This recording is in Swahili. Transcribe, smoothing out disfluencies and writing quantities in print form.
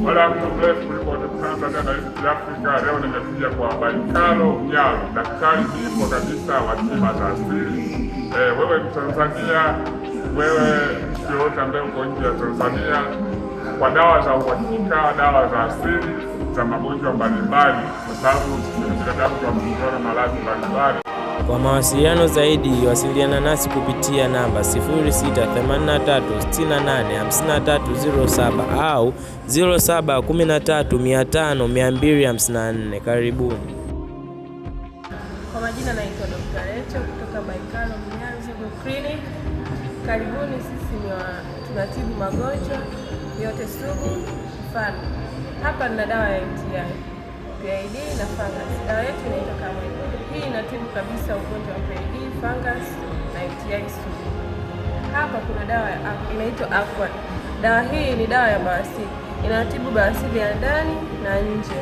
Baada ya muda mrefu kuliko Tanzania na East Africa, leo nimekuja kwa Baikalo Mnyalo, daktari bingwa kabisa wa tiba za asili. Wewe Mtanzania, wewe yoyote ambaye uko nje ya Tanzania, kwa dawa za uhakika, dawa za asili za magonjwa mbalimbali, kwa sababu binadamu tunapambana na maradhi mbalimbali. Kwa mawasiliano zaidi wasiliana nasi kupitia namba 0683685307 au 0713500254. Karibuni. Kwa majina naitwa Dr. Rachel kutoka Baikalo Mnyalo Clinic. Karibuni, sisi tunatibu magonjwa yote sugu. Mfano, hapa nina dawa ya UTI, PID na fungus. Dawa yetu inaitwa Kamwene. Hii inatibu kabisa ugonjwa wa PID, fungus na UTI sugu. Hapa kuna dawa inaitwa Aqua. Dawa hii ni dawa ya bawasiri. Inatibu bawasiri ya ndani na nje.